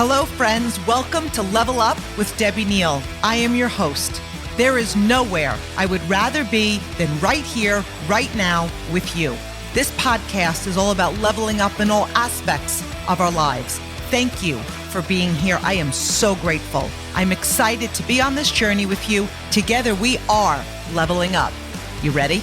Hello, friends. Welcome to Level Up with Debbie Neal. I am your host. There is nowhere I would rather be than right here, right now with you. This podcast is all about leveling up in all aspects of our lives. Thank you for being here. I am so grateful. I'm excited to be on this journey with you. Together, we are leveling up. You ready?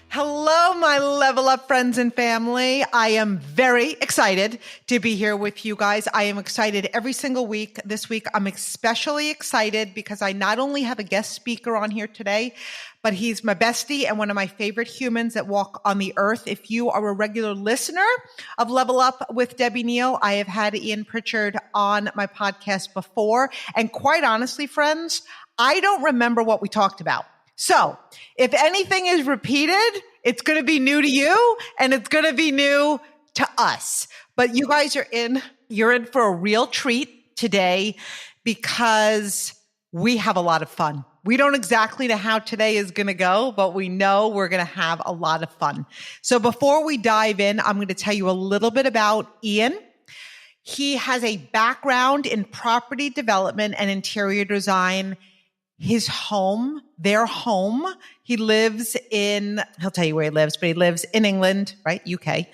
Hello, my Level Up friends and family. I am very excited to be here with you guys. I am excited every single week. This week, I'm especially excited because I not only have a guest speaker on here today, but he's my bestie and one of my favorite humans that walk on the earth. If you are a regular listener of Level Up with Debbie Neal, I have had Iain Pritchard on my podcast before. And quite honestly, friends, I don't remember what we talked about. So if anything is repeated, it's going to be new to you and it's going to be new to us. But you guys you're in for a real treat today because we have a lot of fun. We don't exactly know how today is going to go, but we know we're going to have a lot of fun. So before we dive in, I'm going to tell you a little bit about Iain. He has a background in property development and interior design. His home, their home, he'll tell you where he lives, but he lives in England, right? UK,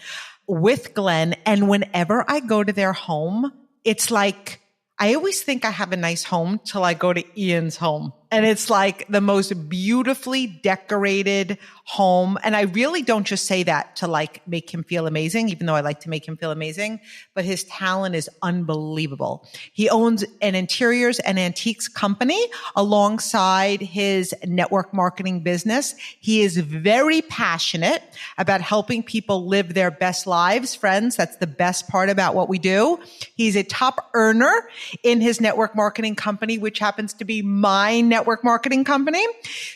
with Glenn. And whenever I go to their home, it's like, I always think I have a nice home till I go to Iain's home. And it's like the most beautifully decorated home. And I really don't just say that to like make him feel amazing, even though I like to make him feel amazing, but his talent is unbelievable. He owns an interiors and antiques company alongside his network marketing business. He is very passionate about helping people live their best lives. Friends, that's the best part about what we do. He's a top earner in his network marketing company, which happens to be my network marketing company.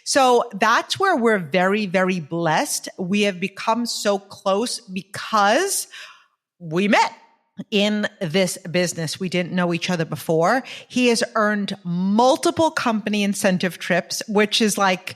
So that's where we're very, very blessed. We have become so close because we met in this business. We didn't know each other before. He has earned multiple company incentive trips, which is like,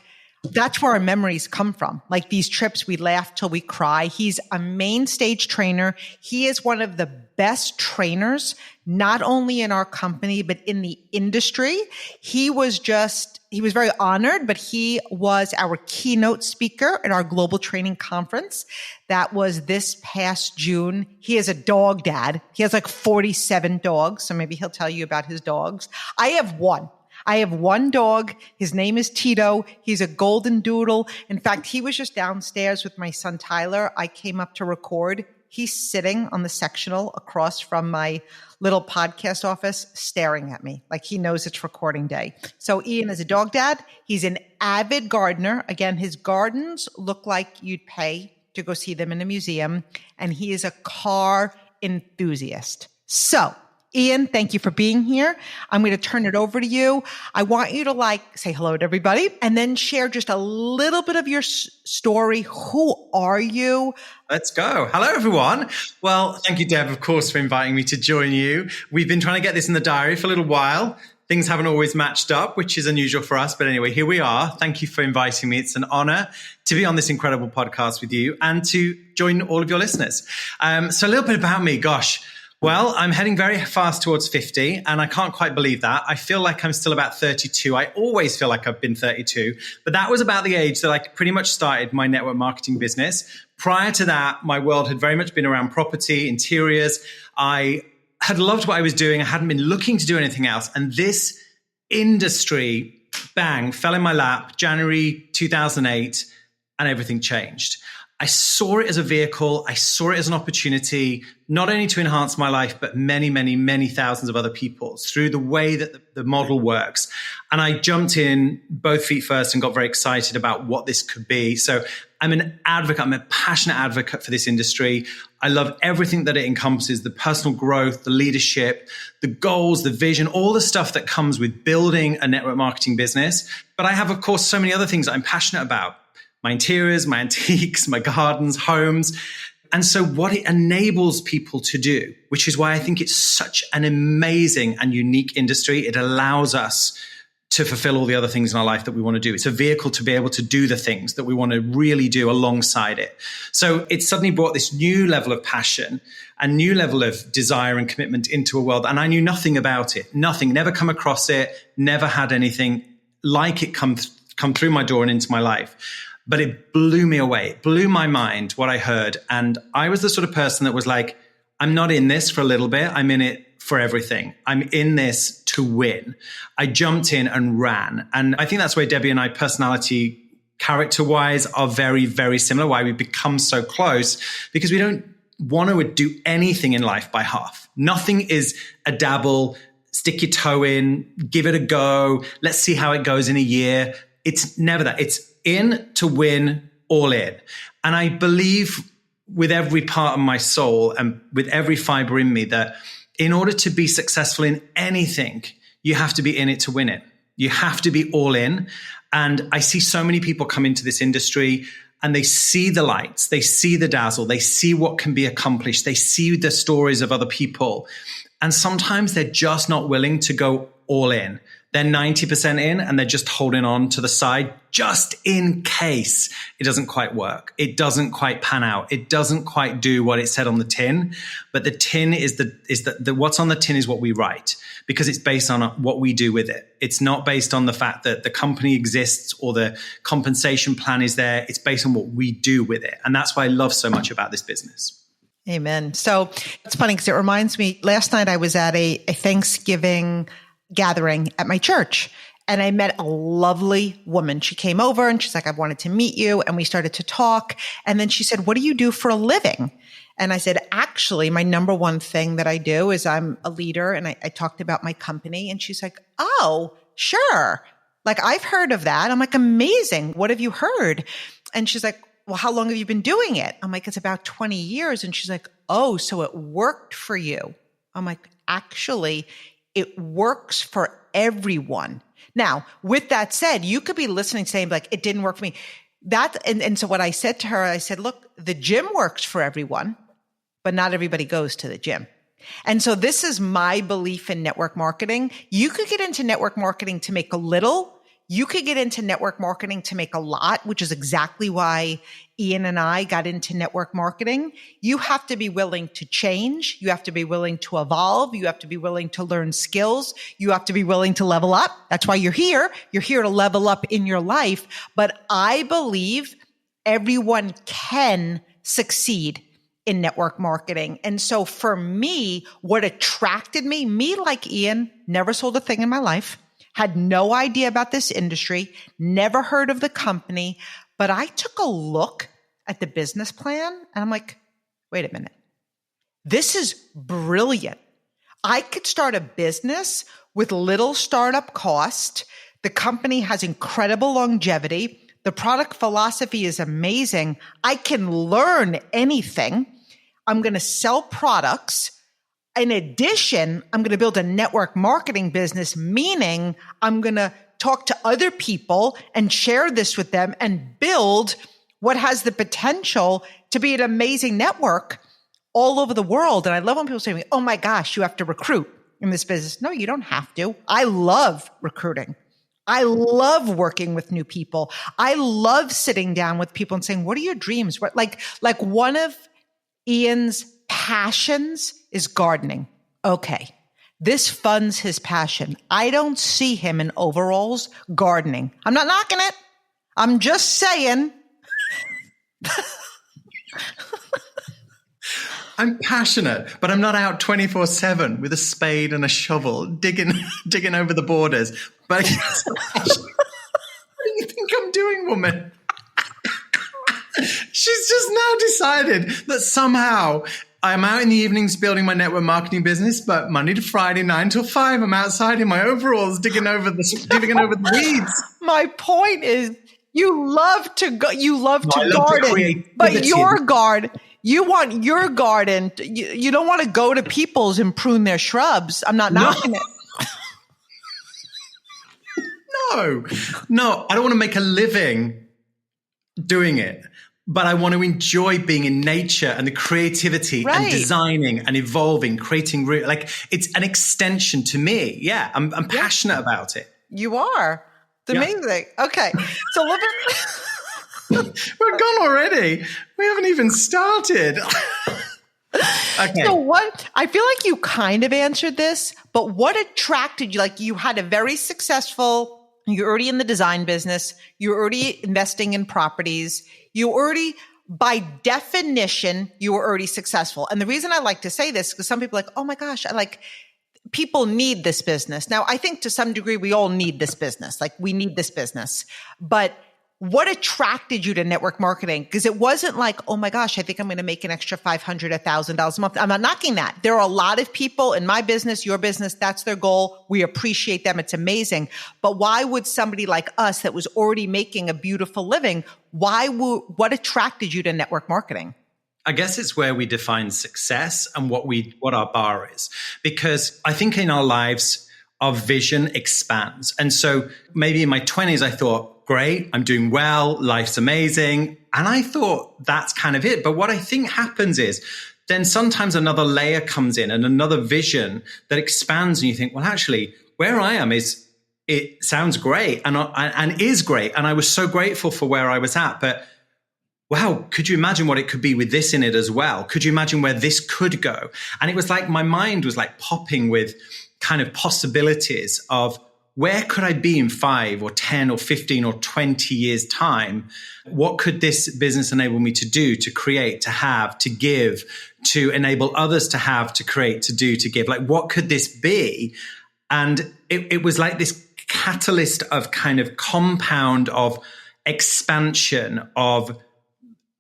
that's where our memories come from. Like these trips, we laugh till we cry. He's a main stage trainer. He is one of the best trainers, not only in our company, but in the industry. He was very honored, but he was our keynote speaker at our global training conference. That was this past June. He is a dog dad. He has like 47 dogs. So maybe he'll tell you about his dogs. I have one dog. His name is Tito. He's a golden doodle. In fact, he was just downstairs with my son, Tyler. I came up to record. He's sitting on the sectional across from my little podcast office staring at me like he knows it's recording day. So Iain is a dog dad. He's an avid gardener. Again, his gardens look like you'd pay to go see them in a museum. And he is a car enthusiast. So Iain, thank you for being here. I'm going to turn it over to you. I want you to say hello to everybody and then share just a little bit of your story. Who are you? Let's go. Hello, everyone. Well, thank you, Deb, of course, for inviting me to join you. We've been trying to get this in the diary for a little while. Things haven't always matched up, which is unusual for us. But anyway, here we are. Thank you for inviting me. It's an honor to be on this incredible podcast with you and to join all of your listeners. So a little bit about me. Gosh. Well, I'm heading very fast towards 50, and I can't quite believe that. I feel like I'm still about 32. I always feel like I've been 32, but that was about the age that I pretty much started my network marketing business. Prior to that, my world had very much been around property, interiors. I had loved what I was doing. I hadn't been looking to do anything else. And this industry, bang, fell in my lap, January 2008, and everything changed. I saw it as a vehicle. I saw it as an opportunity, not only to enhance my life, but many, many, many thousands of other people's through the way that the model works. And I jumped in both feet first and got very excited about what this could be. So I'm an advocate. I'm a passionate advocate for this industry. I love everything that it encompasses, the personal growth, the leadership, the goals, the vision, all the stuff that comes with building a network marketing business. But I have, of course, so many other things that I'm passionate about. My interiors, my antiques, my gardens, homes. And so what it enables people to do, which is why I think it's such an amazing and unique industry. It allows us to fulfill all the other things in our life that we want to do. It's a vehicle to be able to do the things that we want to really do alongside it. So it suddenly brought this new level of passion, a new level of desire and commitment into a world. And I knew nothing about it, nothing, never come across it, never had anything like it come through my door and into my life. But it blew me away. It blew my mind what I heard. And I was the sort of person that was like, I'm not in this for a little bit. I'm in it for everything. I'm in this to win. I jumped in and ran. And I think that's where Debbie and I, personality, character-wise, are very, very similar, why we become so close, because we don't want to do anything in life by half. Nothing is a dabble, stick your toe in, give it a go, let's see how it goes in a year. It's never that. It's in to win, all in. And I believe with every part of my soul and with every fiber in me that in order to be successful in anything, you have to be in it to win it. You have to be all in. And I see so many people come into this industry and they see the lights, they see the dazzle, they see what can be accomplished, they see the stories of other people. And sometimes they're just not willing to go all in. They're 90% in and they're just holding on to the side just in case it doesn't quite work. It doesn't quite pan out. It doesn't quite do what it said on the tin. But the tin is the what's on the tin is what we write, because it's based on what we do with it. It's not based on the fact that the company exists or the compensation plan is there. It's based on what we do with it. And that's why I love so much about this business. Amen. So it's funny because it reminds me, last night I was at a Thanksgiving gathering at my church and I met a lovely woman. She came over and she's like, I wanted to meet you. And we started to talk. And then she said, what do you do for a living? And I said, actually, my number one thing that I do is I'm a leader. And I talked about my company. And she's like, oh, sure. Like, I've heard of that. I'm like, amazing. What have you heard? And she's like, well, how long have you been doing it? I'm like, it's about 20 years. And she's like, oh, so it worked for you. I'm like, actually, it works for everyone. Now, with that said, you could be listening saying like, it didn't work for me. And so what I said to her, I said, look, the gym works for everyone, but not everybody goes to the gym. And so this is my belief in network marketing. You could get into network marketing to make a little. You could get into network marketing to make a lot, which is exactly why Iain and I got into network marketing. You have to be willing to change. You have to be willing to evolve. You have to be willing to learn skills. You have to be willing to level up. That's why you're here. You're here to level up in your life. But I believe everyone can succeed in network marketing. And so for me, what attracted me like Iain, never sold a thing in my life, had no idea about this industry, never heard of the company, but I took a look at the business plan and I'm like, wait a minute. This is brilliant. I could start a business with little startup cost. The company has incredible longevity. The product philosophy is amazing. I can learn anything. I'm going to sell products. In addition, I'm going to build a network marketing business, meaning I'm going to talk to other people and share this with them and build what has the potential to be an amazing network all over the world. And I love when people say to me, oh my gosh, you have to recruit in this business. No, you don't have to. I love recruiting. I love working with new people. I love sitting down with people and saying, what are your dreams? Like one of Iain's passions is gardening. Okay. This funds his passion. I don't see him in overalls gardening. I'm not knocking it. I'm just saying. I'm passionate, but I'm not out 24/7 with a spade and a shovel digging over the borders. But what do you think I'm doing, woman? She's just now decided that somehow I'm out in the evenings building my network marketing business, but Monday to Friday, 9 till 5, I'm outside in my overalls digging over the weeds. My point is, you love to garden, but your garden, you want your garden. You don't want to go to people's and prune their shrubs. I'm not knocking it. No, I don't want to make a living doing it. But I want to enjoy being in nature and the creativity and designing and evolving, creating, like it's an extension to me. Yeah, I'm passionate about it. You are. It's amazing. Okay. So a little bit. We're gone already. We haven't even started. Okay. So I feel like you kind of answered this, but what attracted you? Like you had a very successful, you're already in the design business. You're already investing in properties. You already, by definition, you were already successful. And the reason I like to say this, because some people are like, oh my gosh, people need this business. Now, I think to some degree, we all need this business. Like we need this business. But what attracted you to network marketing? Because it wasn't like, oh my gosh, I think I'm going to make an extra $500, $1,000 a month. I'm not knocking that. There are a lot of people in my business, your business, that's their goal. We appreciate them. It's amazing. But why would somebody like us that was already making a beautiful living, what attracted you to network marketing? I guess it's where we define success and what our bar is. Because I think in our lives, our vision expands. And so maybe in my 20s, I thought, great, I'm doing well, life's amazing. And I thought that's kind of it. But what I think happens is then sometimes another layer comes in and another vision that expands. And you think, well, actually, where I am it sounds great and is great. And I was so grateful for where I was at. But wow, could you imagine what it could be with this in it as well? Could you imagine where this could go? And it was like my mind was like popping with kind of possibilities of where could I be in 5 or 10 or 15 or 20 years time? What could this business enable me to do, to create, to have, to give, to enable others to have, to create, to do, to give? Like, what could this be? And it was like this catalyst of kind of compound of expansion, of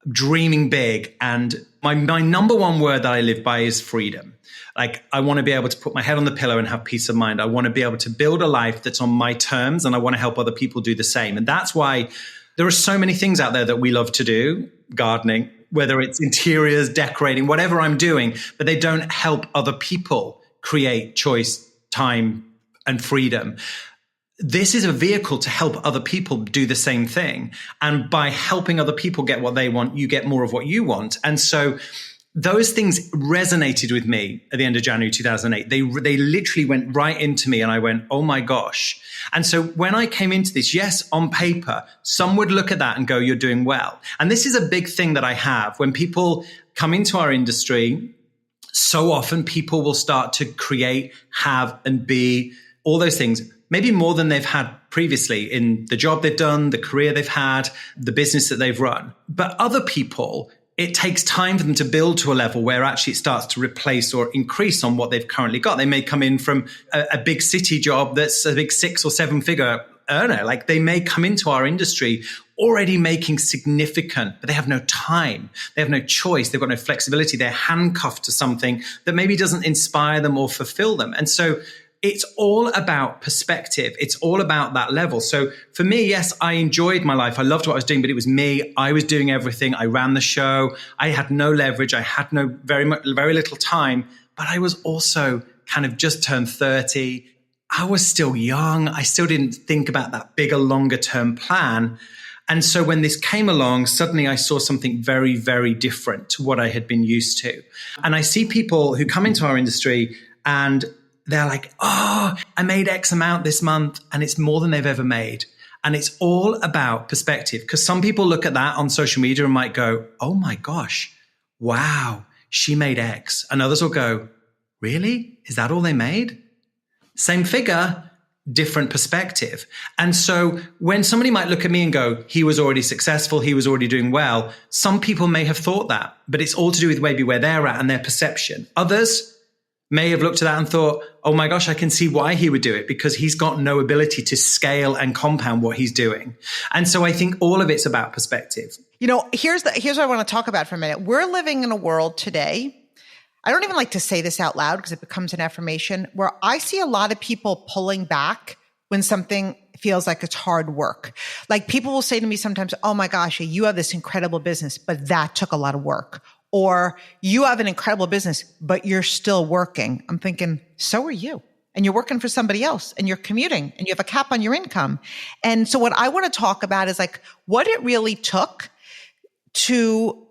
dreaming big. And my number one word that I live by is freedom. Like, I want to be able to put my head on the pillow and have peace of mind. I want to be able to build a life that's on my terms, and I want to help other people do the same. And that's why there are so many things out there that we love to do, gardening, whether it's interiors, decorating, whatever I'm doing, but they don't help other people create choice, time, and freedom. This is a vehicle to help other people do the same thing. And by helping other people get what they want, you get more of what you want. And so those things resonated with me at the end of January 2008. They literally went right into me and I went, oh my gosh. And so when I came into this, yes, on paper, some would look at that and go, you're doing well. And this is a big thing that I have. When people come into our industry, so often people will start to create, have, and be all those things, maybe more than they've had previously in the job they've done, the career they've had, the business that they've run. But other people, it takes time for them to build to a level where actually it starts to replace or increase on what they've currently got. They may come in from a big city job that's a big 6 or 7 figure earner. Like, they may come into our industry already making significant, but they have no time. They have no choice. They've got no flexibility. They're handcuffed to something that maybe doesn't inspire them or fulfill them. And so it's all about perspective. It's all about that level. So for me, yes, I enjoyed my life. I loved what I was doing, but it was me. I was doing everything. I ran the show. I had no leverage. I had very little time, but I was also kind of just turned 30. I was still young. I still didn't think about that bigger, longer term plan. And so when this came along, suddenly I saw something very, very different to what I had been used to. And I see people who come into our industry and they're like, oh, I made X amount this month, and it's more than they've ever made. And it's all about perspective, because some people look at that on social media and might go, oh my gosh, wow, she made X. And others will go, really? Is that all they made? Same figure, different perspective. And so when somebody might look at me and go, he was already successful, he was already doing well, some people may have thought that, but it's all to do with maybe where they're at and their perception. Others may have looked at that and thought, oh my gosh, I can see why he would do it, because he's got no ability to scale and compound what he's doing. And so I think all of it's about perspective. You know, here's what I want to talk about for a minute. We're living in a world today, I don't even like to say this out loud because it becomes an affirmation, where I see a lot of people pulling back when something feels like it's hard work. Like, people will say to me sometimes, oh my gosh, you have this incredible business, but that took a lot of work. Or you have an incredible business, but you're still working. I'm thinking, so are you. And you're working for somebody else, and you're commuting, and you have a cap on your income. And so what I want to talk about is like what it really took to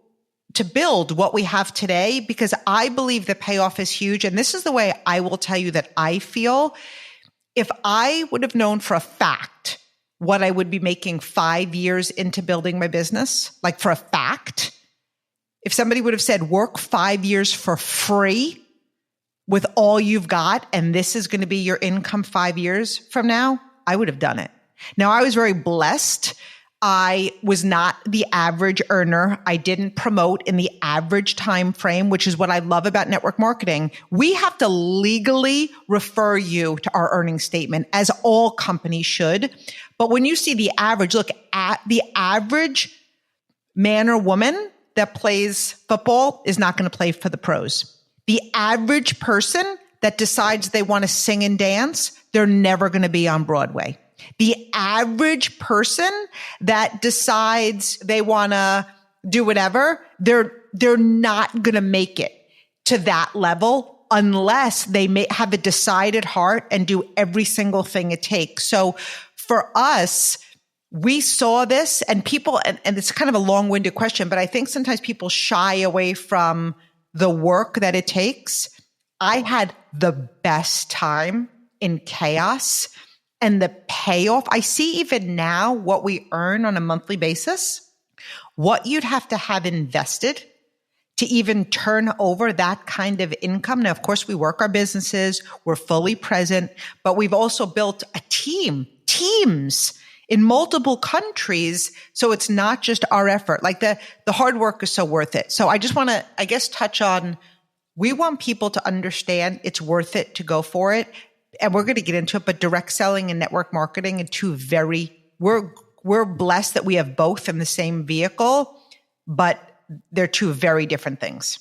build what we have today, because I believe the payoff is huge. And this is the way I will tell you that I feel. if I would have known for a fact what I would be making 5 years into building my business, like for a fact, if somebody would have said, work 5 years for free with all you've got, and this is going to be your income 5 years from now, I would have done it. Now, I was very blessed. I was not the average earner. I didn't promote in the average time frame, which is what I love about network marketing. We have to legally refer you to our earnings statement, as all companies should. But when you see the average, look at the average man or woman that plays football is not going to play for the pros. The average person that decides they want to sing and dance, they're never going to be on Broadway. The average person that decides they want to do whatever, they're not going to make it to that level unless they may have a decided heart and do every single thing it takes. So for us, we saw this, and people, and it's kind of a long-winded question, but I think sometimes people shy away from the work that it takes. I had the best time in chaos. And the payoff, I see even now what we earn on a monthly basis, what you'd have to have invested to even turn over that kind of income. Now, of course, we work our businesses, we're fully present, but we've also built a teams in multiple countries. So it's not just our effort. Like the hard work is so worth it. So I just want to, I guess, touch on, we want people to understand it's worth it to go for it. And we're going to get into it, but direct selling and network marketing are we're blessed that we have both in the same vehicle, but they're two very different things.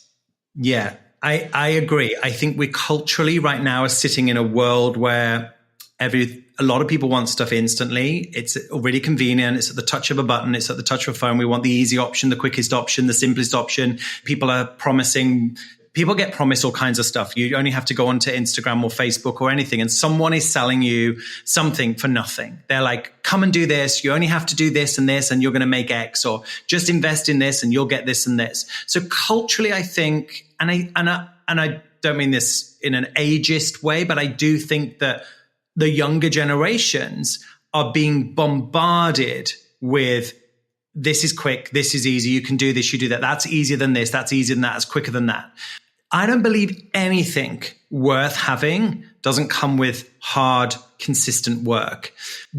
Yeah, I agree. I think we culturally right now are sitting in a world where a lot of people want stuff instantly. It's already convenient. It's at the touch of a button. It's at the touch of a phone. We want the easy option, the quickest option, the simplest option. People get promised all kinds of stuff. You only have to go onto Instagram or Facebook or anything, and someone is selling you something for nothing. They're like, come and do this. You only have to do this, and you're going to make X, or just invest in this and you'll get this and this. So culturally, I think, and I don't mean this in an ageist way, but I do think that the younger generations are being bombarded with, this is quick, this is easy, you can do this, you do that. That's easier than this, that's easier than that, it's quicker than that. I don't believe anything worth having doesn't come with hard, consistent work.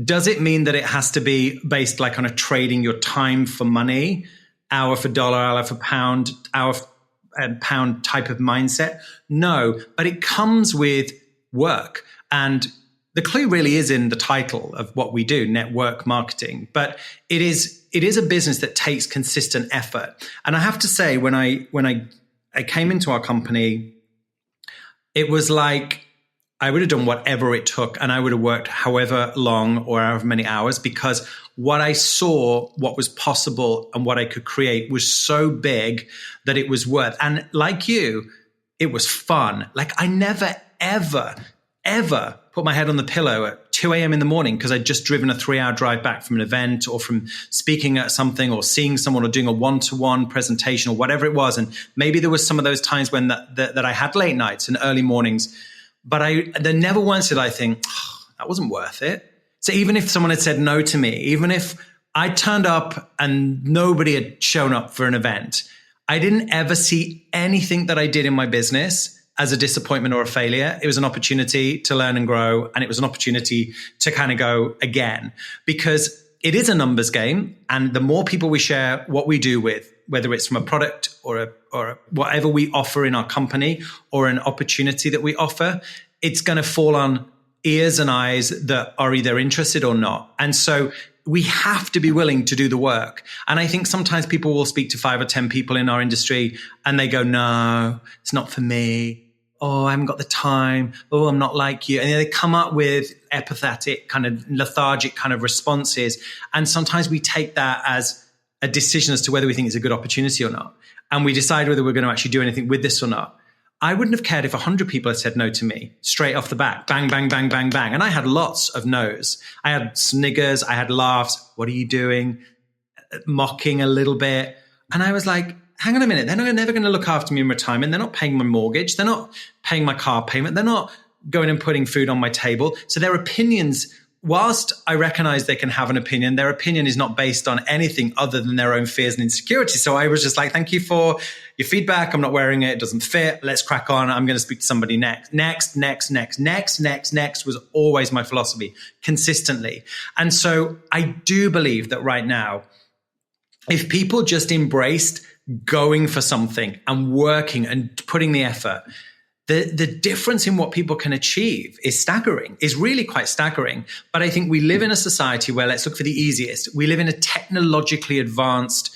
Does it mean that it has to be based like on a trading your time for money, hour for dollar, hour for pound, hour and pound type of mindset? No, but it comes with work. And the clue really is in the title of what we do, network marketing. But it is a business that takes consistent effort. And I have to say, when I came into our company, it was like I would have done whatever it took, and I would have worked however long or however many hours, because what I saw, what was possible and what I could create was so big that it was worth. And like you, it was fun. Like I never, ever put my head on the pillow at 2 a.m. in the morning because I'd just driven a 3-hour drive back from an event or from speaking at something or seeing someone or doing a one-to-one presentation or whatever it was. And maybe there was some of those times when that I had late nights and early mornings, but there never once did I think, that wasn't worth it. So even if someone had said no to me, even if I turned up and nobody had shown up for an event, I didn't ever see anything that I did in my business as a disappointment or a failure. It was an opportunity to learn and grow. And it was an opportunity to kind of go again, because it is a numbers game. And the more people we share what we do with, whether it's from a product or whatever we offer in our company or an opportunity that we offer, it's going to fall on ears and eyes that are either interested or not. And so we have to be willing to do the work. And I think sometimes people will speak to 5 or 10 people in our industry and they go, no, it's not for me. Oh, I haven't got the time. Oh, I'm not like you. And they come up with apathetic, kind of lethargic kind of responses. And sometimes we take that as a decision as to whether we think it's a good opportunity or not. And we decide whether we're going to actually do anything with this or not. I wouldn't have cared if 100 people had said no to me straight off the bat. Bang, bang, bang, bang, bang. And I had lots of no's. I had sniggers. I had laughs. What are you doing? Mocking a little bit. And I was like, hang on a minute. They're never going to look after me in retirement. They're not paying my mortgage. They're not paying my car payment. They're not going and putting food on my table. So their opinions, whilst I recognize they can have an opinion, their opinion is not based on anything other than their own fears and insecurities. So I was just like, thank you for your feedback. I'm not wearing it. It doesn't fit. Let's crack on. I'm going to speak to somebody next. Next was always my philosophy consistently. And so I do believe that right now, if people just embraced going for something and working and putting the effort, the difference in what people can achieve is staggering, is really quite staggering. But I think we live in a society where, let's look for the easiest. We live in a technologically advanced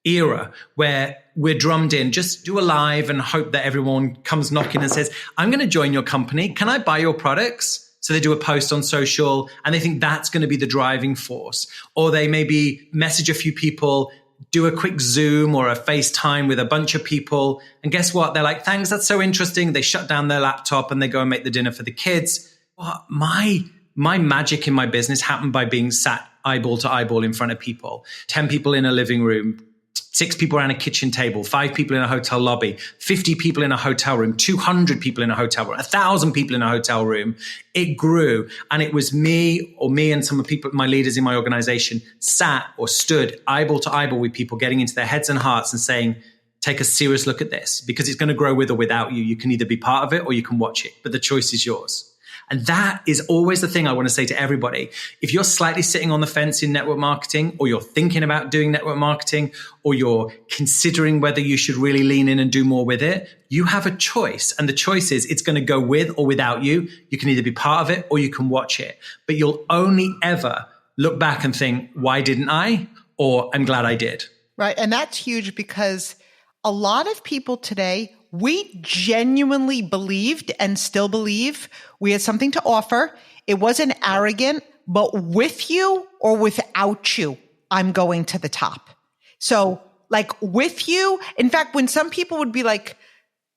era where we're drummed in, just do a live and hope that everyone comes knocking and says, I'm going to join your company. Can I buy your products? So they do a post on social and they think that's going to be the driving force. Or they maybe message a few people, do a quick Zoom or a FaceTime with a bunch of people. And guess what? They're like, thanks, that's so interesting. They shut down their laptop and they go and make the dinner for the kids. Well, my magic in my business happened by being sat eyeball to eyeball in front of people. 10 people in a living room, 6 people around a kitchen table, 5 people in a hotel lobby, 50 people in a hotel room, 200 people in a hotel room, 1,000 people in a hotel room. It grew. And it was me and some of the people, my leaders in my organization, sat or stood eyeball to eyeball with people, getting into their heads and hearts and saying, take a serious look at this because it's going to grow with or without you. You can either be part of it or you can watch it, but the choice is yours. And that is always the thing I want to say to everybody. If you're slightly sitting on the fence in network marketing, or you're thinking about doing network marketing, or you're considering whether you should really lean in and do more with it, you have a choice. And the choice is it's going to go with or without you. You can either be part of it or you can watch it. But you'll only ever look back and think, why didn't I? Or I'm glad I did. Right. And that's huge because a lot of people today, we genuinely believed and still believe we had something to offer. It wasn't arrogant, but with you or without you, I'm going to the top. So like with you, in fact, when some people would be like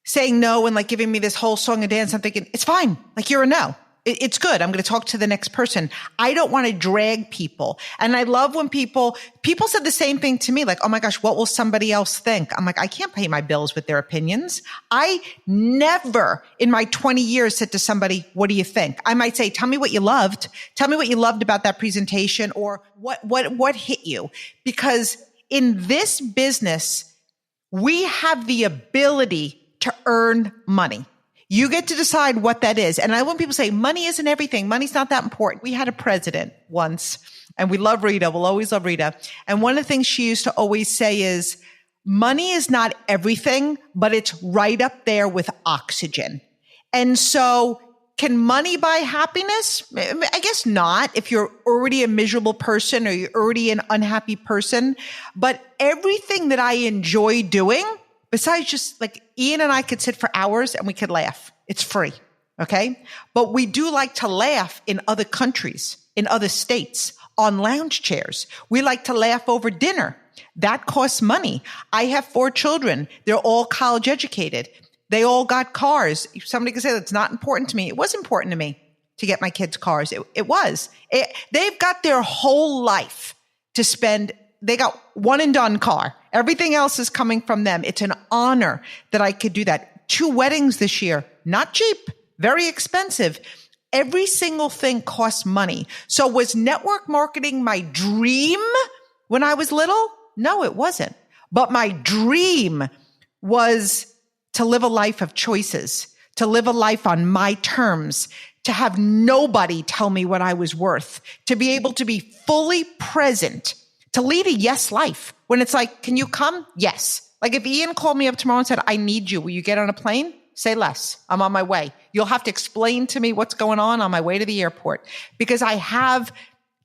saying no and like giving me this whole song and dance, I'm thinking, it's fine. Like you're a no. It's good. I'm going to talk to the next person. I don't want to drag people. And I love when people said the same thing to me, like, oh my gosh, what will somebody else think? I'm like, I can't pay my bills with their opinions. I never in my 20 years said to somebody, what do you think? I might say, tell me what you loved. Tell me what you loved about that presentation or what hit you? Because in this business, we have the ability to earn money. You get to decide what that is. And I want people to say, money isn't everything. Money's not that important. We had a president once, and we love Rita. We'll always love Rita. And one of the things she used to always say is, money is not everything, but it's right up there with oxygen. And so can money buy happiness? I guess not if you're already a miserable person or you're already an unhappy person. But everything that I enjoy doing, besides just like Iain and I could sit for hours and we could laugh. It's free. Okay. But we do like to laugh in other countries, in other states, on lounge chairs. We like to laugh over dinner. That costs money. I have 4 children. They're all college educated. They all got cars. Somebody could say that's not important to me. It was important to me to get my kids cars. It was. They've got their whole life to spend. They got one and done car. Everything else is coming from them. It's an honor that I could do that. 2 weddings this year, not cheap, very expensive. Every single thing costs money. So was network marketing my dream when I was little? No, it wasn't. But my dream was to live a life of choices, to live a life on my terms, to have nobody tell me what I was worth, to be able to be fully present, to lead a yes life. When it's like, can you come? Yes. Like if Iain called me up tomorrow and said, I need you, will you get on a plane? Say less. I'm on my way. You'll have to explain to me what's going on my way to the airport because I have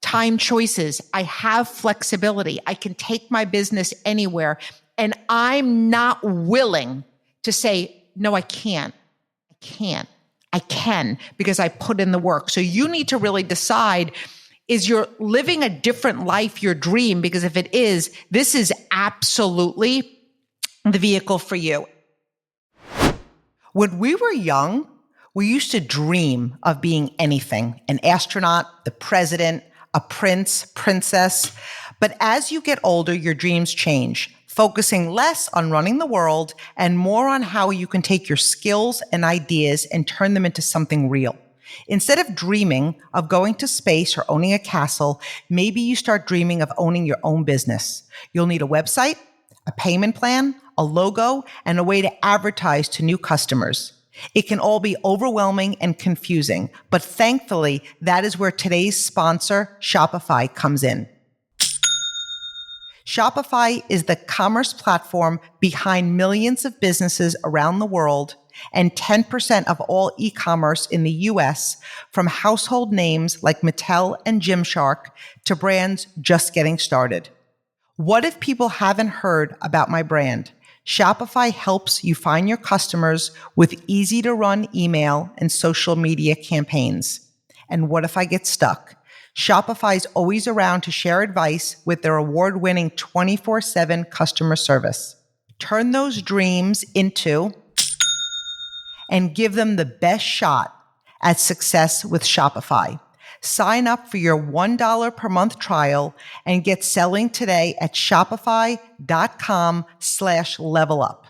time choices. I have flexibility. I can take my business anywhere. And I'm not willing to say, no, I can't. I can because I put in the work. So you need to really decide, is you're living a different life, your dream? Because if it is, this is absolutely the vehicle for you. When we were young, we used to dream of being anything, an astronaut, the president, a prince, princess. But as you get older, your dreams change, focusing less on running the world and more on how you can take your skills and ideas and turn them into something real. Instead of dreaming of going to space or owning a castle, maybe you start dreaming of owning your own business. You'll need a website, a payment plan, a logo, and a way to advertise to new customers. It can all be overwhelming and confusing, but thankfully, that is where today's sponsor, Shopify, comes in. Shopify is the commerce platform behind millions of businesses around the world and 10% of all e-commerce in the US, from household names like Mattel and Gymshark to brands just getting started. What if people haven't heard about my brand? Shopify helps you find your customers with easy-to-run email and social media campaigns. And what if I get stuck? Shopify's always around to share advice with their award-winning 24/7 customer service. Turn those dreams into and give them the best shot at success with Shopify. Sign up for your $1 per month trial and get selling today at shopify.com/levelup.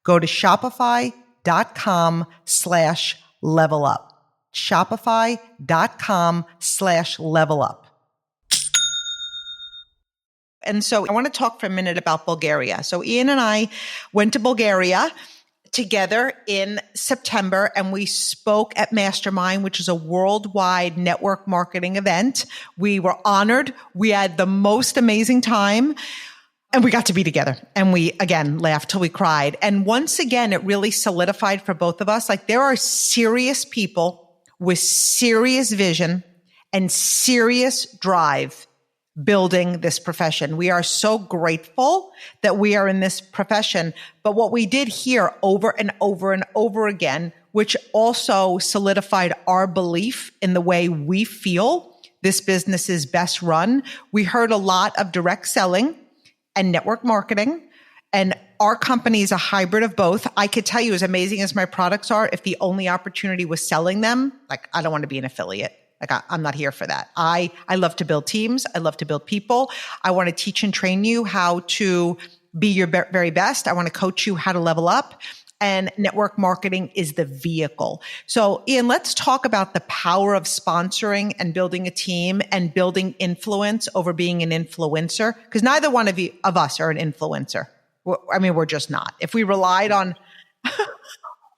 Go to shopify.com/levelup. Shopify.com/levelup. And so I want to talk for a minute about Bulgaria. So Iain and I went to Bulgaria together in September, and we spoke at Mastermind, which is a worldwide network marketing event. We were honored. We had the most amazing time, and we got to be together. And we, again, laughed till we cried. And once again, it really solidified for both of us, like there are serious people with serious vision and serious drive building this profession. We are so grateful that we are in this profession. But what we did here over and over and over again, which also solidified our belief in the way we feel this business is best run. We heard a lot of direct selling and network marketing, and our company is a hybrid of both. I could tell you, as amazing as my products are, if the only opportunity was selling them, like I don't want to be an affiliate. Like I'm not here for that. I love to build teams. I love to build people. I want to teach and train you how to be your very best. I want to coach you how to level up. And network marketing is the vehicle. So Iain, let's talk about the power of sponsoring and building a team and building influence over being an influencer. Because neither one of us are an influencer. We're just not. If we relied on...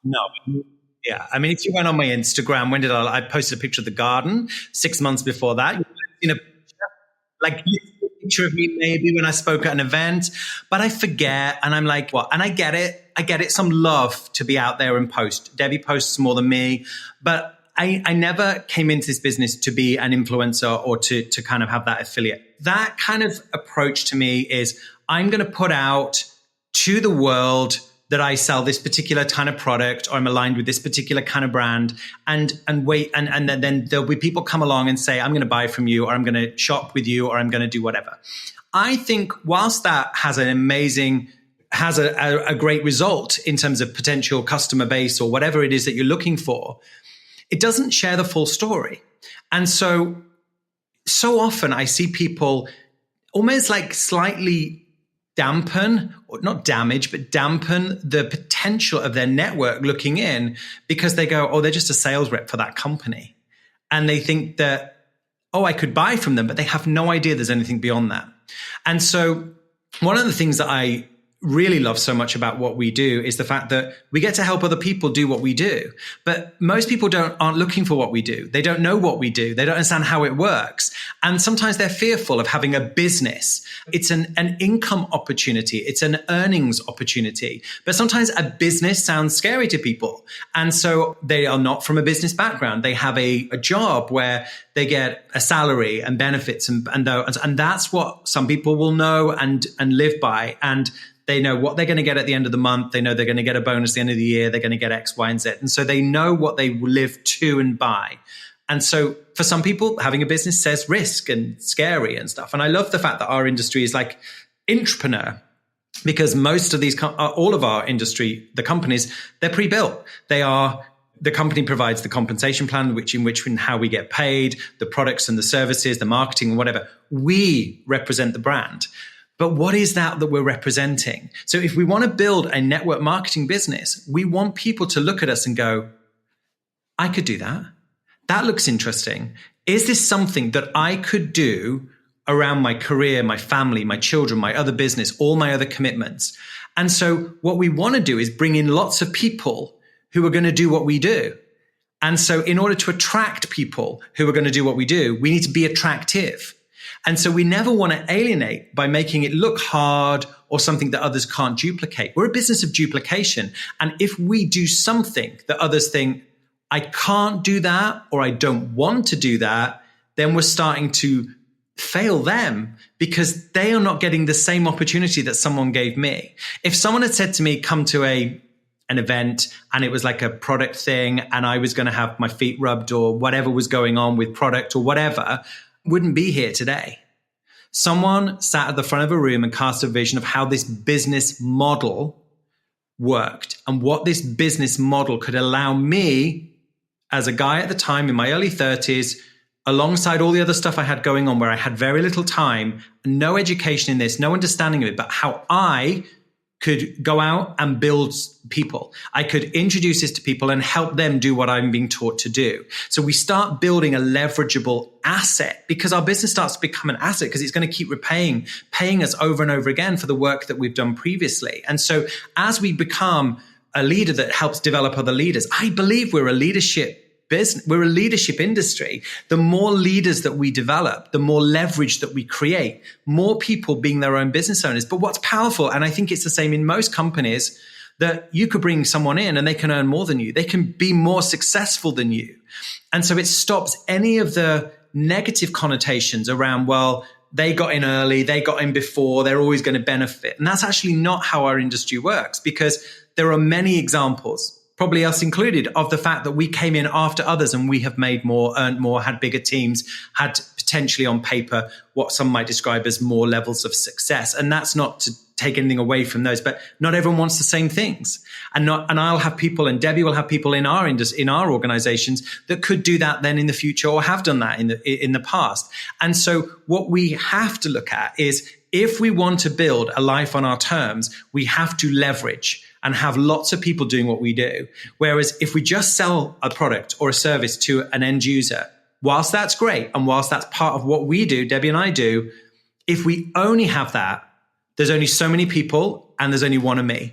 No. Yeah. I mean, if you went on my Instagram, when did I posted a picture of the garden 6 months before that. You know, like a picture of me maybe when I spoke at an event, but I forget. And I'm like, what? And I get it. Some love to be out there and post. Debbie posts more than me, but I never came into this business to be an influencer or to kind of have that affiliate. That kind of approach to me is I'm going to put out to the world that I sell this particular kind of product, or I'm aligned with this particular kind of brand, and wait, and then there'll be people come along and say, I'm going to buy from you, or I'm going to shop with you, or I'm going to do whatever. I think whilst that has a great result in terms of potential customer base or whatever it is that you're looking for, it doesn't share the full story. And so often I see people almost like slightly dampen, or not damage, but dampen the potential of their network looking in, because they go, oh, they're just a sales rep for that company. And they think that, oh, I could buy from them, but they have no idea there's anything beyond that. And so one of the things that I really love so much about what we do is the fact that we get to help other people do what we do. But most people aren't looking for what we do. They don't know what we do. They don't understand how it works. And sometimes they're fearful of having a business. It's an income opportunity. It's an earnings opportunity. But sometimes a business sounds scary to people. And so they are not from a business background. They have a job where they get a salary and benefits, and that's what some people will know and live by. And they know what they're going to get at the end of the month. They know they're going to get a bonus at the end of the year. They're going to get X, Y, and Z. And so they know what they live to and by. And so for some people, having a business says risk and scary and stuff. And I love the fact that our industry is like entrepreneur, because most of these, all of our industry, the companies, they're pre-built. They are the company provides the compensation plan, in which and how we get paid, the products and the services, the marketing and whatever. We represent the brand. But what is that we're representing? So if we want to build a network marketing business, we want people to look at us and go, I could do that. That looks interesting. Is this something that I could do around my career, my family, my children, my other business, all my other commitments? And so what we want to do is bring in lots of people who are going to do what we do. And so in order to attract people who are going to do what we do, we need to be attractive. And so we never want to alienate by making it look hard or something that others can't duplicate. We're a business of duplication. And if we do something that others think, I can't do that, or I don't want to do that, then we're starting to fail them because they are not getting the same opportunity that someone gave me. If someone had said to me, come to an event and it was like a product thing and I was going to have my feet rubbed or whatever was going on with product or whatever, wouldn't be here today. Someone sat at the front of a room and cast a vision of how this business model worked and what this business model could allow me as a guy at the time in my early 30s, alongside all the other stuff I had going on where I had very little time, no education in this, no understanding of it, but how I could go out and build people. I could introduce this to people and help them do what I'm being taught to do. So we start building a leverageable asset because our business starts to become an asset because it's going to keep paying us over and over again for the work that we've done previously. And so as we become a leader that helps develop other leaders, I believe we're a leadership business. We're a leadership industry. The more leaders that we develop, the more leverage that we create, more people being their own business owners. But what's powerful, and I think it's the same in most companies, that you could bring someone in and they can earn more than you. They can be more successful than you. And so it stops any of the negative connotations around, well, they got in early, they got in before, they're always going to benefit. And that's actually not how our industry works, because there are many examples, probably us included, of the fact that we came in after others and we have made more, earned more, had bigger teams, had potentially on paper what some might describe as more levels of success. And that's not to take anything away from those, but not everyone wants the same things. And I'll have people, and Debbie will have people in our organizations that could do that then in the future or have done that in the past. And so what we have to look at is, if we want to build a life on our terms, we have to leverage and have lots of people doing what we do. Whereas if we just sell a product or a service to an end user, whilst that's great, and whilst that's part of what we do, Debbie and I do, if we only have that, there's only so many people and there's only one of me.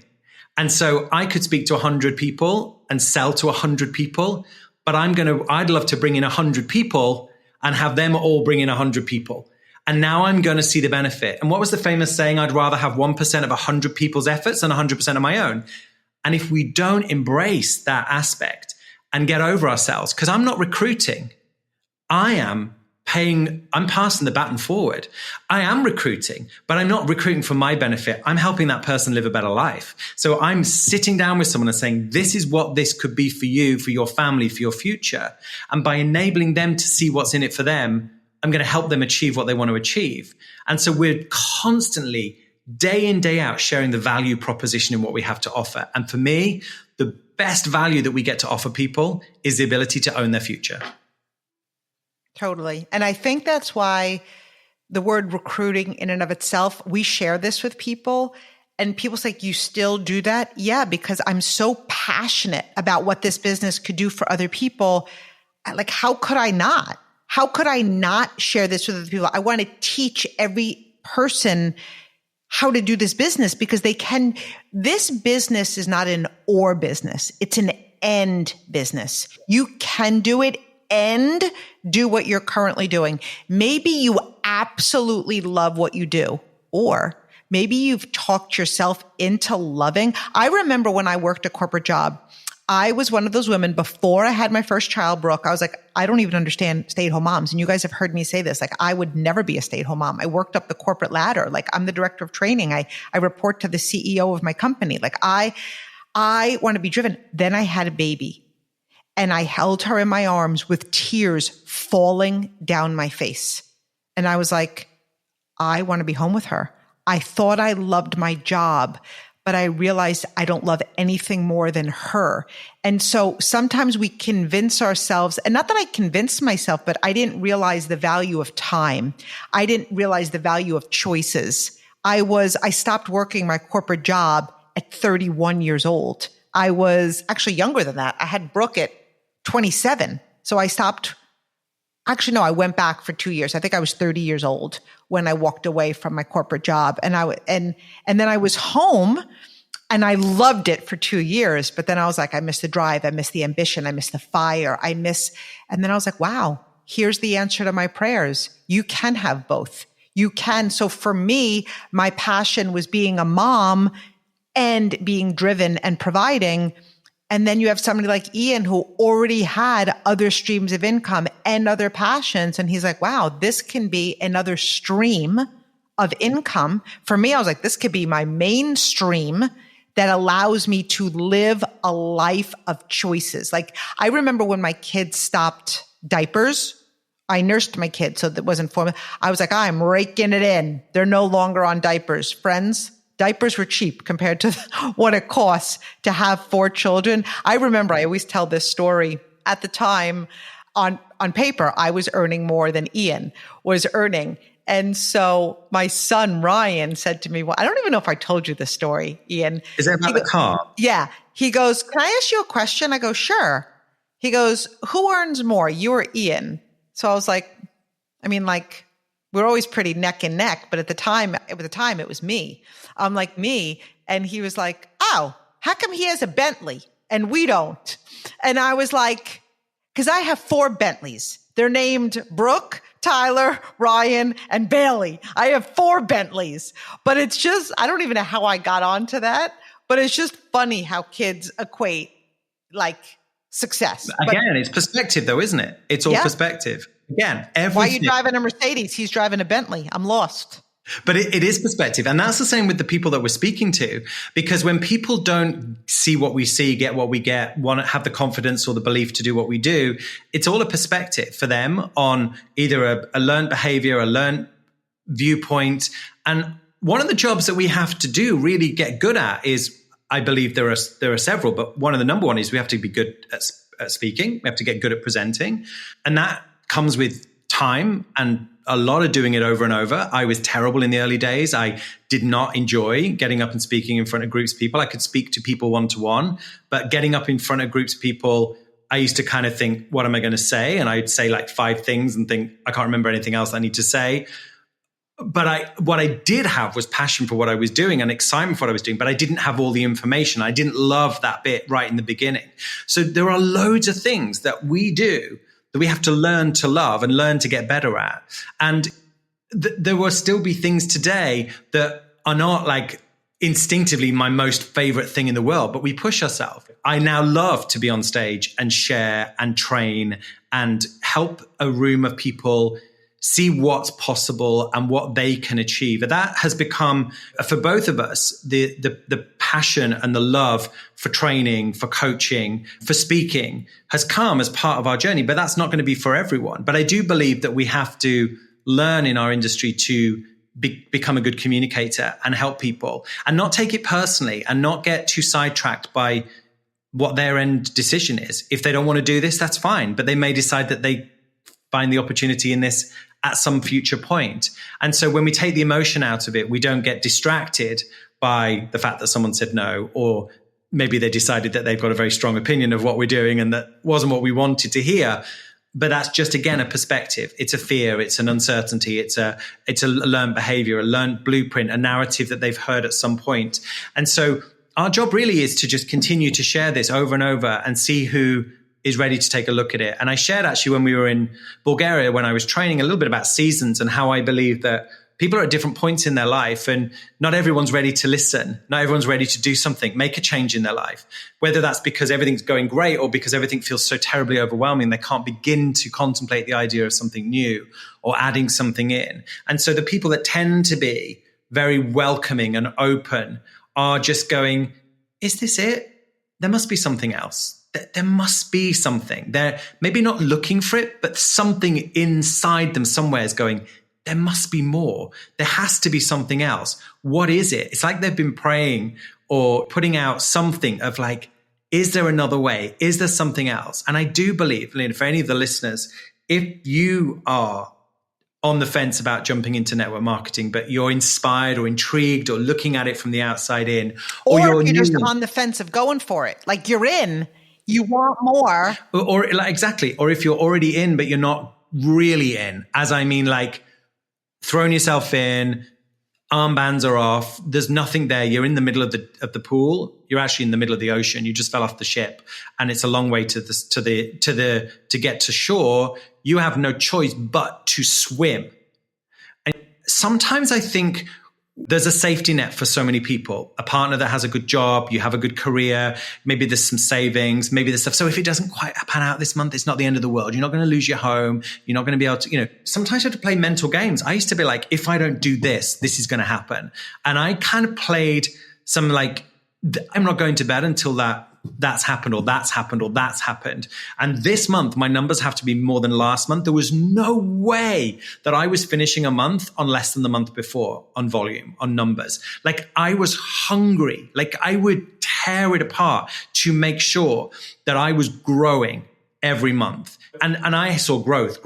And so I could speak to 100 people and sell to 100 people, but I'd love to bring in 100 people and have them all bring in 100 people. And now I'm going to see the benefit. And what was the famous saying? I'd rather have 1% of 100 people's efforts than 100% of my own. And if we don't embrace that aspect and get over ourselves, because I'm not recruiting, I'm passing the baton forward. I am recruiting, but I'm not recruiting for my benefit. I'm helping that person live a better life. So I'm sitting down with someone and saying, this is what this could be for you, for your family, for your future. And by enabling them to see what's in it for them, I'm going to help them achieve what they want to achieve. And so we're constantly, day in, day out, sharing the value proposition in what we have to offer. And for me, the best value that we get to offer people is the ability to own their future. Totally. And I think that's why the word recruiting in and of itself, we share this with people and people say, you still do that? Yeah, because I'm so passionate about what this business could do for other people. Like, how could I not? How could I not share this with other people? I want to teach every person how to do this business because this business is not an or business. It's an and business. You can do it and do what you're currently doing. Maybe you absolutely love what you do, or maybe you've talked yourself into loving. I remember when I worked a corporate job, I was one of those women before I had my first child, Brooke. I was like, I don't even understand stay-at-home moms. And you guys have heard me say this. Like, I would never be a stay-at-home mom. I worked up the corporate ladder. Like, I'm the director of training. I report to the CEO of my company. Like, I want to be driven. Then I had a baby and I held her in my arms with tears falling down my face. And I was like, I want to be home with her. I thought I loved my job, but I realized I don't love anything more than her. And so sometimes we convince ourselves, and not that I convinced myself, but I didn't realize the value of time. I didn't realize the value of choices. I stopped working my corporate job at 31 years old. I was actually younger than that. I had Brooke at 27. So I stopped. Actually, no, I went back for 2 years. I think I was 30 years old when I walked away from my corporate job. And then I was home and I loved it for 2 years. But then I was like, I miss the drive. I miss the ambition. I miss the fire. And then I was like, wow, here's the answer to my prayers. You can have both. You can. So for me, my passion was being a mom and being driven and providing. And then you have somebody like Iain who already had other streams of income and other passions. And he's like, wow, this can be another stream of income. For me, I was like, this could be my main stream that allows me to live a life of choices. Like I remember when my kids stopped diapers, I nursed my kids, so that wasn't for me. I was like, I'm raking it in. They're no longer on diapers. Friends, diapers were cheap compared to what it costs to have 4 children. I remember, I always tell this story. At the time, on paper, I was earning more than Iain was earning. And so my son, Ryan, said to me, well, I don't even know if I told you this story, Iain. Is that about the car? Yeah. He goes, can I ask you a question? I go, sure. He goes, who earns more, you or Iain? So I was like, I mean, like, we're always pretty neck and neck, but at the time it was me. I'm like, me. And he was like, oh, how come he has a Bentley and we don't? And I was like, because I have 4 Bentleys. They're named Brooke, Tyler, Ryan, and Bailey. I have 4 Bentleys. But it's just, I don't even know how I got onto that, but it's just funny how kids equate like success. Again, it's perspective though, isn't it? It's all perspective. Again, everything. Why are you driving a Mercedes? He's driving a Bentley. I'm lost. But it is perspective. And that's the same with the people that we're speaking to, because when people don't see what we see, get what we get, want to have the confidence or the belief to do what we do, it's all a perspective for them on either a learned behavior, a learned viewpoint. And one of the jobs that we have to do, really get good at is, I believe there are several, but one of the number one is we have to be good at speaking. We have to get good at presenting. And that comes with time and a lot of doing it over and over. I was terrible in the early days. I did not enjoy getting up and speaking in front of groups of people. I could speak to people one-to-one, but getting up in front of groups of people, I used to kind of think, what am I going to say? And I'd say like 5 things and think, I can't remember anything else I need to say. But what I did have was passion for what I was doing and excitement for what I was doing, but I didn't have all the information. I didn't love that bit right in the beginning. So there are loads of things that we do that we have to learn to love and learn to get better at. And there will still be things today that are not like instinctively my most favorite thing in the world, but we push ourselves. I now love to be on stage and share and train and help a room of people see what's possible and what they can achieve. And that has become, for both of us, the passion and the love for training, for coaching, for speaking has come as part of our journey, but that's not going to be for everyone. But I do believe that we have to learn in our industry to become a good communicator and help people and not take it personally and not get too sidetracked by what their end decision is. If they don't want to do this, that's fine, but they may decide that they find the opportunity in this at some future point. And so when we take the emotion out of it, we don't get distracted by the fact that someone said no, or maybe they decided that they've got a very strong opinion of what we're doing and that wasn't what we wanted to hear. But that's just, again, a perspective. It's a fear. It's an uncertainty. It's a learned behavior, a learned blueprint, a narrative that they've heard at some point. And so our job really is to just continue to share this over and over and see who is ready to take a look at it. And I shared actually when we were in Bulgaria, when I was training, a little bit about seasons and how I believe that people are at different points in their life and not everyone's ready to listen. Not everyone's ready to do something, make a change in their life, whether that's because everything's going great or because everything feels so terribly overwhelming. They can't begin to contemplate the idea of something new or adding something in. And so the people that tend to be very welcoming and open are just going, is this it? There must be something else. There must be something. They're maybe not looking for it, but something inside them somewhere is going, there must be more. There has to be something else. What is it? It's like they've been praying or putting out something of like, is there another way? Is there something else? And I do believe, Lynn, for any of the listeners, if you are on the fence about jumping into network marketing, but you're inspired or intrigued or looking at it from the outside in, or you're just on the fence of going for it, like you're in, you want more. Or like, exactly. Or if you're already in, but you're not really in, as I mean, like throwing yourself in, armbands are off, there's nothing there. You're in the middle of the pool. You're actually in the middle of the ocean. You just fell off the ship, and it's a long way to get to shore. You have no choice but to swim. And sometimes I think there's a safety net for so many people, a partner that has a good job, you have a good career, maybe there's some savings, maybe there's stuff. So if it doesn't quite pan out this month, it's not the end of the world. You're not going to lose your home. You're not going to be able to, sometimes you have to play mental games. I used to be like, if I don't do this, this is going to happen. And I kind of played some like, I'm not going to bed until that's happened, or that's happened, or that's happened. And this month, my numbers have to be more than last month. There was no way that I was finishing a month on less than the month before on volume, on numbers. Like I was hungry. Like I would tear it apart to make sure that I was growing every month. And I saw growth.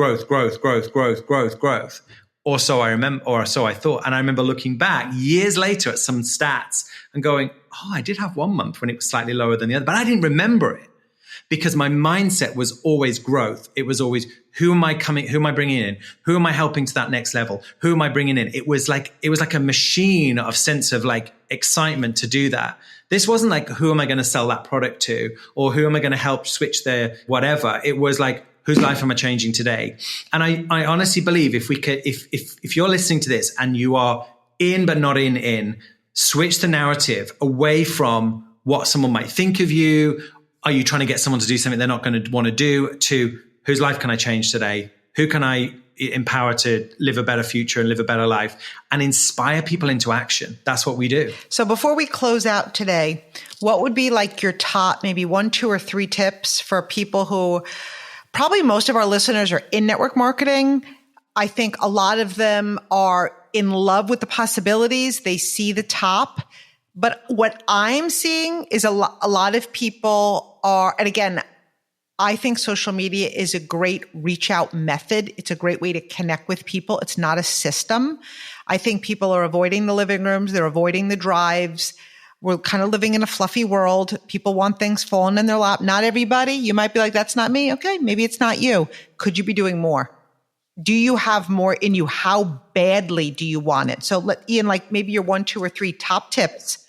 Or so I remember, or so I thought. And I remember looking back years later at some stats and going, oh, I did have one month when it was slightly lower than the other, but I didn't remember it because my mindset was always growth. It was always, who am I bringing in? Who am I helping to that next level? Who am I bringing in? It was like a machine of sense of like excitement to do that. This wasn't like, who am I going to sell that product to? Or who am I going to help switch their whatever? It was like, whose life am I changing today? And I honestly believe if you're listening to this and you are in but not in, switch the narrative away from what someone might think of you. Are you trying to get someone to do something they're not going to want to do, to whose life can I change today? Who can I empower to live a better future and live a better life and inspire people into action? That's what we do. So before we close out today, what would be like your top, maybe 1, 2, or 3 tips for people who, probably most of our listeners are in network marketing. I think a lot of them are in love with the possibilities. They see the top. But what I'm seeing is a lot of people are, and again, I think social media is a great reach out method. It's a great way to connect with people. It's not a system. I think people are avoiding the living rooms. They're avoiding the drives. We're kind of living in a fluffy world. People want things falling in their lap. Not everybody. You might be like, that's not me. Okay, maybe it's not you. Could you be doing more? Do you have more in you? How badly do you want it? So Iain, like maybe your 1, 2, or 3 top tips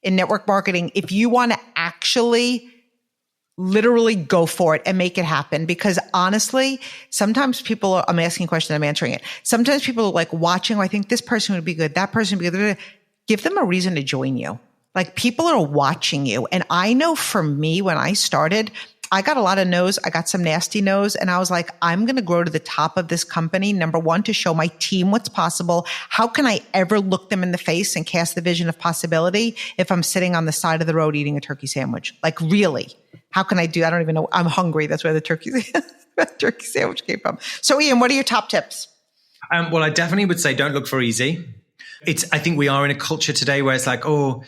in network marketing, if you want to actually literally go for it and make it happen. Because honestly, sometimes I'm asking a question, I'm answering it. Sometimes people are like watching, I think this person would be good, that person would be good. Give them a reason to join you. Like people are watching you. And I know for me, when I started, I got a lot of no's. I got some nasty no's. And I was like, I'm going to grow to the top of this company. Number 1, to show my team what's possible. How can I ever look them in the face and cast the vision of possibility if I'm sitting on the side of the road eating a turkey sandwich? Like really? How can I do? I don't even know. I'm hungry. That's where the turkey sandwich came from. So Iain, what are your top tips? Well, I definitely would say don't look for easy. I think we are in a culture today where it's like, oh,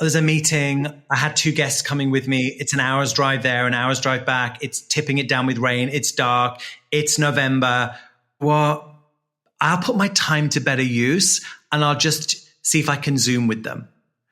there's a meeting. I had 2 guests coming with me. It's an hour's drive there, an hour's drive back. It's tipping it down with rain. It's dark. It's November. Well, I'll put my time to better use and I'll just see if I can Zoom with them.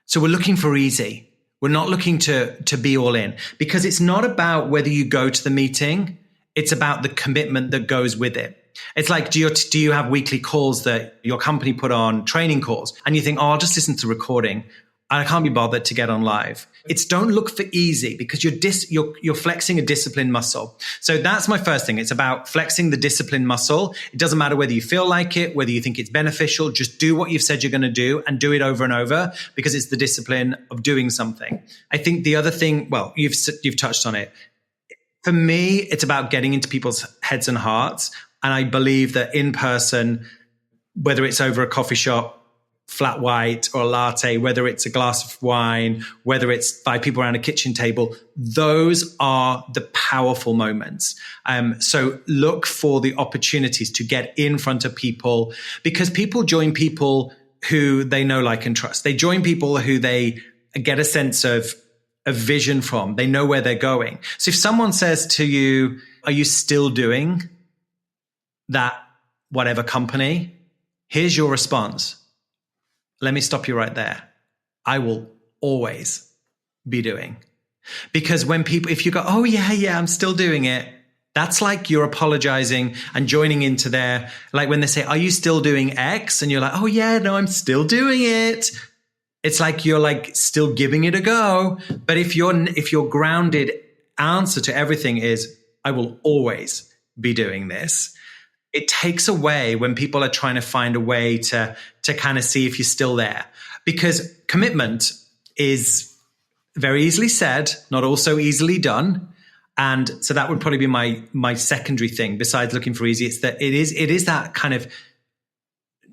So we're looking for easy. We're not looking to be all in, because it's not about whether you go to the meeting. It's about the commitment that goes with it. It's like, do you have weekly calls that your company put on, training calls, and you think, oh, I'll just listen to the recording. I can't be bothered to get on live. It's don't look for easy, because you're flexing a discipline muscle. So that's my first thing. It's about flexing the discipline muscle. It doesn't matter whether you feel like it, whether you think it's beneficial. Just do what you've said you're going to do and do it over and over, because it's the discipline of doing something. I think the other thing, well, you've touched on it. For me, it's about getting into people's heads and hearts. And I believe that in person, whether it's over a coffee shop, flat white or a latte, whether it's a glass of wine, whether it's 5 people around a kitchen table, those are the powerful moments. So look for the opportunities to get in front of people, because people join people who they know, like, and trust. They join people who they get a sense of a vision from. They know where they're going. So if someone says to you, are you still doing that whatever company? Here's your response. Let me stop you right there. I will always be doing. Because when people, if you go, oh yeah, I'm still doing it, that's like you're apologizing and joining into their, like when they say, are you still doing X? And you're like, oh yeah, no, I'm still doing it. It's like you're like still giving it a go. But if your grounded answer to everything is, I will always be doing this, it takes away when people are trying to find a way to kind of see if you're still there. Because commitment is very easily said, not also easily done. And so that would probably be my secondary thing, besides looking for easy. It's that it is that kind of,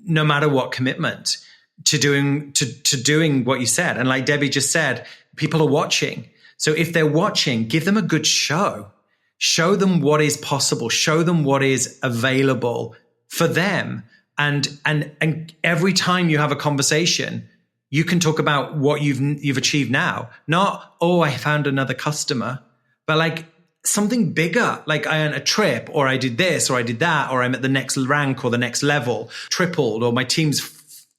no matter what, commitment to doing what you said. And like Debbie just said, people are watching. So if they're watching, give them a good show. Show them what is possible. Show them what is available for them. And every time you have a conversation, you can talk about what you've achieved now. Not, oh, I found another customer, but like something bigger. Like I earned a trip, or I did this, or I did that, or I'm at the next rank or the next level, tripled, or my team's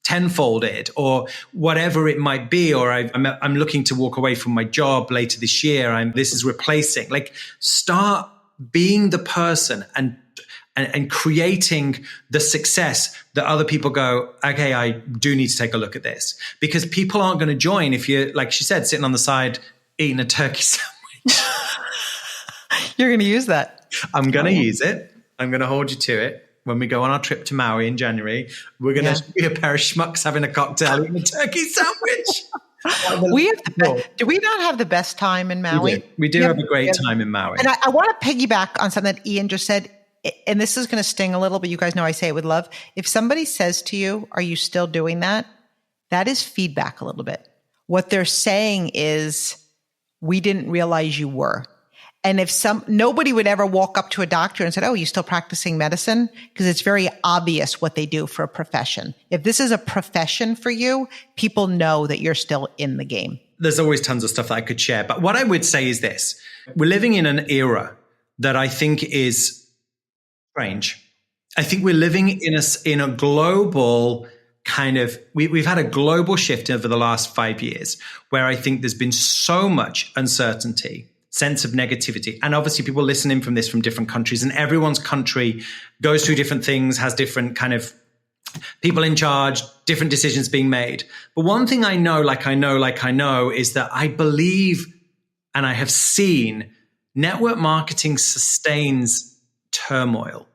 tenfolded, or whatever it might be, or I'm looking to walk away from my job later this year. This is replacing. Like, start being the person and creating the success that other people go, okay, I do need to take a look at this, because people aren't going to join if you're, like she said, sitting on the side eating a turkey sandwich. You're going to use that. I'm going to use it. I'm going to hold you to it. When we go on our trip to Maui in January, we're going to be a pair of schmucks having a cocktail eating a turkey sandwich. We have do we not have the best time in Maui? We do have a great time in Maui. And I want to piggyback on something that Iain just said, and this is going to sting a little, but you guys know I say it with love. If somebody says to you, are you still doing that? That is feedback a little bit. What they're saying is, we didn't realize you were. And if nobody would ever walk up to a doctor and said, oh, you still practicing medicine? Because it's very obvious what they do for a profession. If this is a profession for you, people know that you're still in the game. There's always tons of stuff that I could share. But what I would say is this. We're living in an era that I think is strange. I think we're living in a global kind of, we've had a global shift over the last 5 years where I think there's been so much uncertainty, sense of negativity. And obviously people listening from this from different countries, and everyone's country goes through different things, has different kind of people in charge, different decisions being made. But one thing I know, is that I believe, and I have seen, network marketing sustains turmoil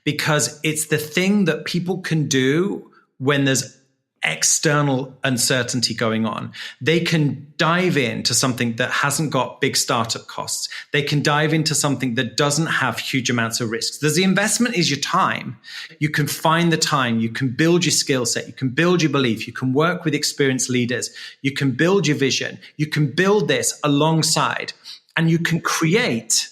because it's the thing that people can do when there's external uncertainty going on. They can dive into something that hasn't got big startup costs. They can dive into something that doesn't have huge amounts of risks. There's the investment is your time. You can find the time. You can build your skill set. You can build your belief. You can work with experienced leaders. You can build your vision. You can build this alongside, and you can create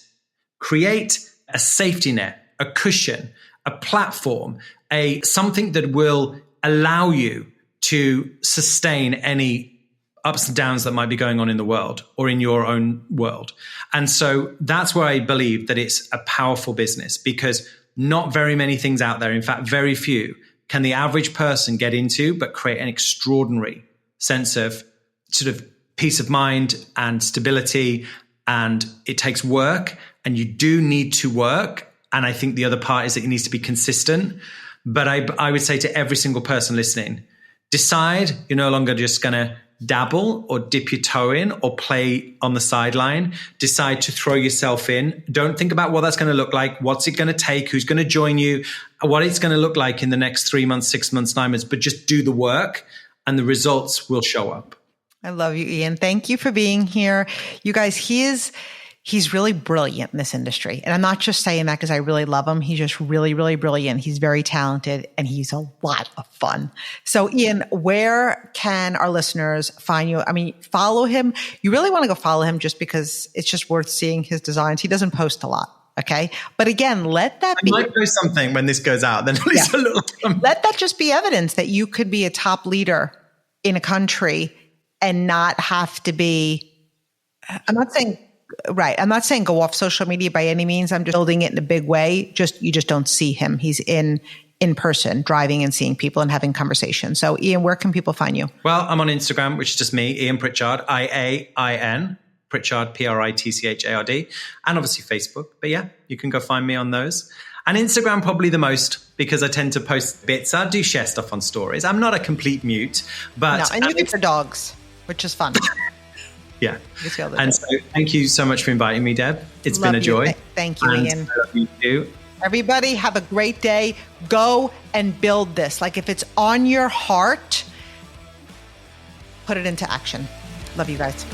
a safety net, a cushion, a platform, something that will allow you to sustain any ups and downs that might be going on in the world or in your own world. And so that's where I believe that it's a powerful business, because not very many things out there, in fact, very few, can the average person get into, but create an extraordinary sense of sort of peace of mind and stability. And it takes work, and you do need to work. And I think the other part is that it needs to be consistent. But I would say to every single person listening, decide you're no longer just going to dabble or dip your toe in or play on the sideline. Decide to throw yourself in. Don't think about what that's going to look like. What's it going to take? Who's going to join you? What it's going to look like in the next 3 months, 6 months, 9 months. But just do the work, and the results will show up. I love you, Iain. Thank you for being here. You guys, he he's really brilliant in this industry. And I'm not just saying that because I really love him. He's just really, really brilliant. He's very talented and he's a lot of fun. So Iain, where can our listeners find you? I mean, follow him. You really want to go follow him just because it's just worth seeing his designs. He doesn't post a lot. Okay. But again, let that be. I might post something when this goes out, then at least a little. Let that just be evidence that you could be a top leader in a country and not have to be, I'm not saying go off social media by any means. I'm just building it in a big way. You just don't see him. He's in person, driving and seeing people and having conversations. So Iain, where can people find you? Well, I'm on Instagram, which is just me, Iain Pritchard, Iain. Pritchard, Pritchard. And obviously Facebook. But yeah, you can go find me on those. And Instagram probably the most because I tend to post bits. I do share stuff on stories. I'm not a complete mute, but... No, and you get your dogs, which is fun. Yeah. And so thank you so much for inviting me, Deb. It's been a joy. Thank you, Iain. I love you too. Everybody have a great day. Go and build this. Like if it's on your heart, put it into action. Love you guys.